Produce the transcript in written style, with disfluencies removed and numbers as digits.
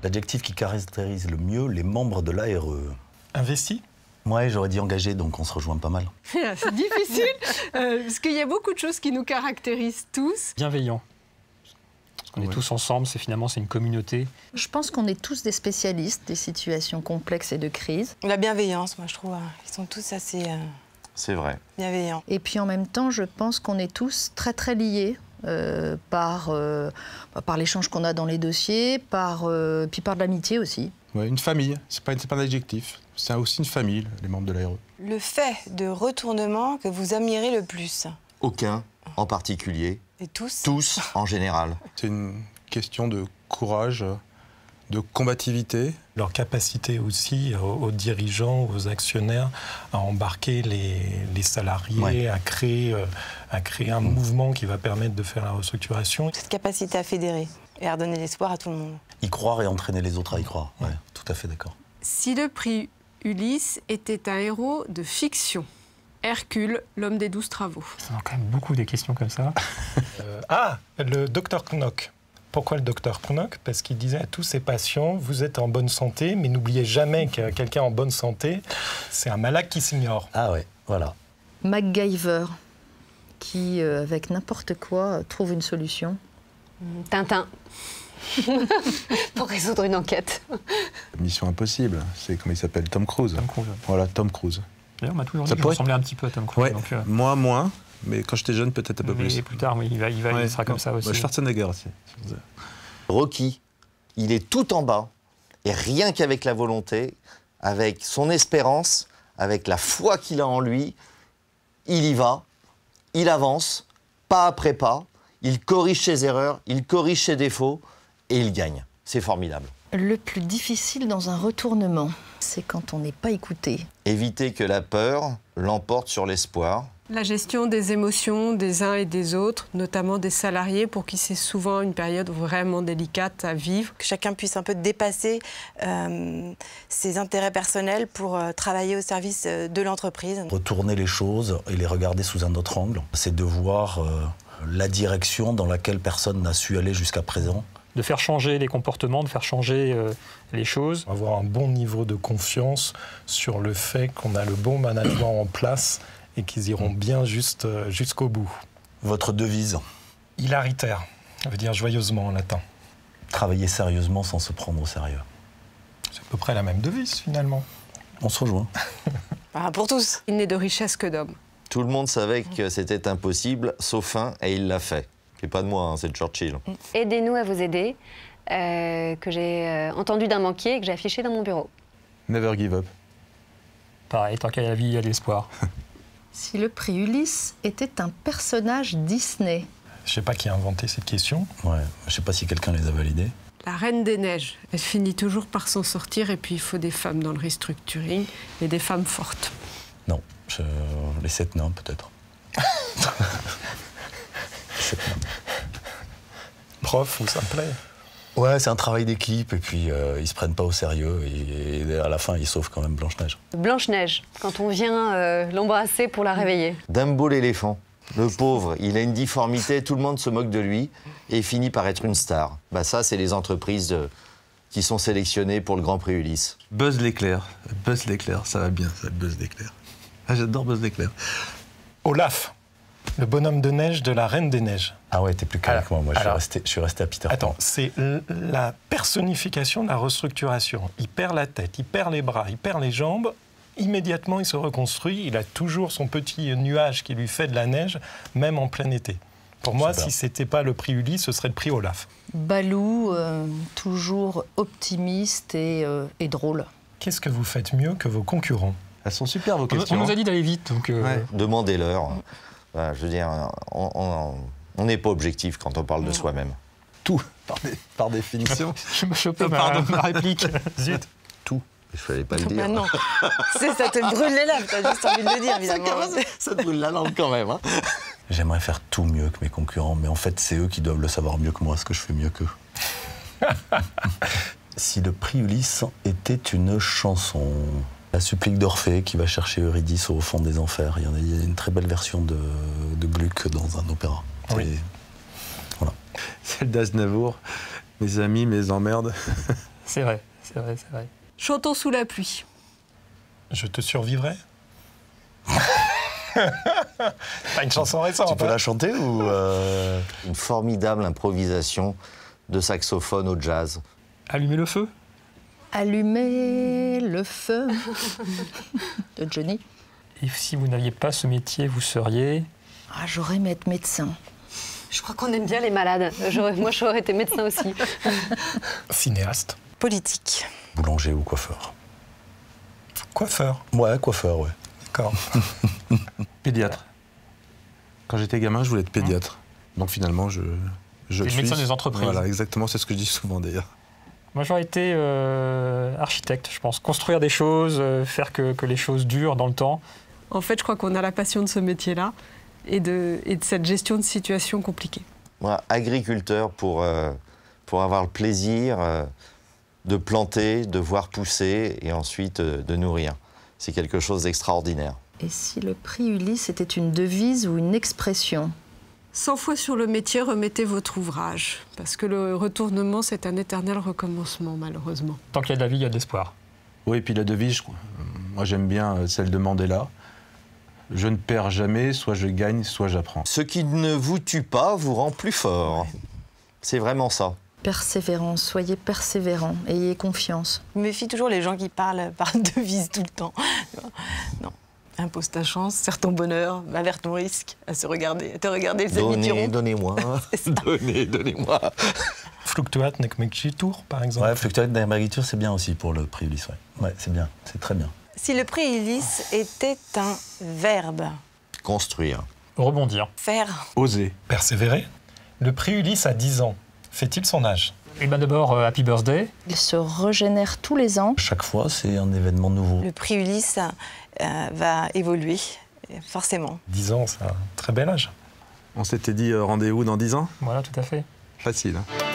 L'adjectif qui caractérise le mieux les membres de l'ARE. Investi? Ouais, j'aurais dit engagé, donc on se rejoint pas mal. C'est difficile, parce qu'il y a beaucoup de choses qui nous caractérisent tous. Bienveillant. On est tous ensemble, finalement c'est une communauté. Je pense qu'on est tous des spécialistes des situations complexes et de crise. La bienveillance, moi je trouve, ils sont tous assez C'est vrai. bienveillants. Et puis en même temps, je pense qu'on est tous très très liés par l'échange qu'on a dans les dossiers, puis par de l'amitié aussi. Ouais, une famille, c'est pas un adjectif, c'est aussi une famille, les membres de l'ARE. Le fait de retournement que vous admirez le plus. Aucun en particulier. Et tous? Tous en général. C'est une question de courage, de combativité. Leur capacité aussi aux dirigeants, aux actionnaires, à embarquer les salariés, Ouais. à créer un mouvement qui va permettre de faire la restructuration. Cette capacité à fédérer et à redonner l'espoir à tout le monde. Y croire et entraîner les autres à y croire. Ouais, tout à fait d'accord. Si le prix Ulysse était un héros de fiction, Hercule, l'homme des 12 travaux. On a quand même beaucoup des questions comme ça. Le docteur Knock. Pourquoi le docteur Knock? Parce qu'il disait à tous ses patients, vous êtes en bonne santé, mais n'oubliez jamais que quelqu'un en bonne santé, c'est un malade qui s'ignore. Ah ouais, voilà. MacGyver, qui, avec n'importe quoi, trouve une solution. Tintin. Pour résoudre une enquête. Mission impossible, c'est comment il s'appelle, Tom Cruise. Tom Cruise. Voilà, Tom Cruise. D'ailleurs, on m'a toujours dit Ça que je pourrait- ressemblais un petit peu à Tom Cruise. Ouais, Donc, moi moins, mais quand j'étais jeune peut-être un peu mais plus. plus tard, oui, il sera comme ça aussi. Schwarzenegger aussi. Rocky, il est tout en bas, et rien qu'avec la volonté, avec son espérance, avec la foi qu'il a en lui, il y va, il avance, pas après pas, il corrige ses erreurs, il corrige ses défauts, et il gagne. C'est formidable. Le plus difficile dans un retournement, c'est quand on n'est pas écouté. Éviter que la peur l'emporte sur l'espoir. La gestion des émotions des uns et des autres, notamment des salariés, pour qui c'est souvent une période vraiment délicate à vivre. Que chacun puisse un peu dépasser ses intérêts personnels pour travailler au service de l'entreprise. Retourner les choses et les regarder sous un autre angle, c'est de voir la direction dans laquelle personne n'a su aller jusqu'à présent. De faire changer les comportements, de faire changer les choses. Avoir un bon niveau de confiance sur le fait qu'on a le bon management en place et qu'ils iront bien jusqu'au bout. Votre devise, Hilaritaire, ça veut dire joyeusement en latin. travailler sérieusement sans se prendre au sérieux. C'est à peu près la même devise finalement. On se rejoint. Voilà, pour tous. Il n'est de richesse que d'homme. Tout le monde savait que c'était impossible, sauf un, et il l'a fait. C'est pas de moi, hein, c'est de Churchill. Aidez-nous à vous aider, que j'ai entendu d'un banquier et que j'ai affiché dans mon bureau. Never give up. Pareil, tant qu'il y a la vie, il y a de l'espoir. Si le prix Ulysse était un personnage Disney. Je ne sais pas qui a inventé cette question. Ouais, je sais pas si quelqu'un les a validés. La Reine des Neiges, elle finit toujours par s'en sortir, et puis il faut des femmes dans le restructuring et des femmes fortes. Non, les 7 nains peut-être. Prof, où ça me plaît. Ouais, c'est un travail d'équipe et puis ils se prennent pas au sérieux et à la fin ils sauvent quand même Blanche-Neige. Blanche-Neige, quand on vient l'embrasser pour la réveiller. Dumbo l'éléphant, le pauvre, il a une difformité, tout le monde se moque de lui et il finit par être une star. Bah ça, c'est les entreprises qui sont sélectionnées pour le Grand Prix Ulysse. Buzz l'éclair. Buzz l'éclair, ça va bien, ça, Buzz l'éclair. Ah, j'adore Buzz l'éclair. Olaf, le bonhomme de neige de la Reine des Neiges. Ah ouais, t'es plus calme que moi. Moi, alors, je suis resté à Peter Pan. Attends, c'est la personnification de la restructuration. Il perd la tête, il perd les bras, il perd les jambes. Immédiatement, il se reconstruit. Il a toujours son petit nuage qui lui fait de la neige, même en plein été. Pour moi, Super. si ce n'était pas le prix Ulysse, ce serait le prix Olaf. Balou, toujours optimiste et drôle. Qu'est-ce que vous faites mieux que vos concurrents? Elles sont super vos On questions. nous a dit d'aller vite, donc... Ouais. Demandez-leur. Voilà, je veux dire, on n'est pas objectif quand on parle de soi-même. Tout, par définition. Je me chope Pardon, ma réplique. Zut. Tout. Il fallait pas le dire. Bah non, ça te brûle les lèvres, t'as juste envie de le dire, évidemment. Ça te brûle la langue quand même. Hein. J'aimerais faire tout mieux que mes concurrents, mais en fait, c'est eux qui doivent le savoir mieux que moi, ce que je fais mieux qu'eux. Si le prix Ulysse était une chanson, la supplique d'Orphée qui va chercher Eurydice au fond des enfers. Il y a une très belle version de Gluck dans un opéra. Oui. Voilà. Celle d'Aznavour. Mes amis, mes emmerdes. C'est vrai, c'est vrai, c'est vrai. Chantons sous la pluie. Je te survivrai. Pas une chanson récente. Tu peux la chanter ou Une formidable improvisation de saxophone au jazz. Allumer le feu. Allumer le feu de Johnny. Et si vous n'aviez pas ce métier, vous seriez... Ah, j'aurais aimé être médecin. Je crois qu'on aime bien les malades. Moi, j'aurais été médecin aussi. Cinéaste. Politique. boulanger ou coiffeur? Coiffeur. Ouais, coiffeur, ouais. D'accord. Pédiatre. Quand j'étais gamin, je voulais être pédiatre. Donc finalement, je le suis. Médecin des entreprises. Voilà, exactement, c'est ce que je dis souvent d'ailleurs. Moi, j'aurais été architecte, je pense. Construire des choses, faire que les choses durent dans le temps. En fait, je crois qu'on a la passion de ce métier-là et de cette gestion de situations compliquées. Moi, agriculteur pour avoir le plaisir de planter, de voir pousser et ensuite de nourrir. C'est quelque chose d'extraordinaire. Et si le prix Ulysse était une devise ou une expression? 100 fois sur le métier, remettez votre ouvrage. Parce que le retournement, c'est un éternel recommencement, malheureusement. Tant qu'il y a de la vie, il y a de l'espoir. Oui, et puis la devise, moi j'aime bien celle de Mandela. Je ne perds jamais, soit je gagne, soit j'apprends. Ce qui ne vous tue pas vous rend plus fort. C'est vraiment ça. Persévérance, soyez persévérants, ayez confiance. Je me méfie toujours les gens qui parlent par devise tout le temps. Non. Impose ta chance, serre ton bonheur, va vers ton risque, à te regarder les habitudes. Donnez-moi, donnez-moi. Fluctuat nec mecitur, par exemple. Ouais, Fluctuat nec mecitur, c'est bien aussi pour le prix Ulysse. Ouais, c'est bien, c'est très bien. Si le prix Ulysse était un verbe, Construire. Rebondir. faire, Oser. Persévérer. Le prix Ulysse a 10 ans. Fait-il son âge? Et bien d'abord, Happy Birthday. Il se régénère tous les ans. Chaque fois, c'est un événement nouveau. le prix Ulysse va évoluer, forcément. 10 ans, c'est un très bel âge. On s'était dit rendez-vous dans 10 ans? Voilà, tout à fait. Facile. Hein.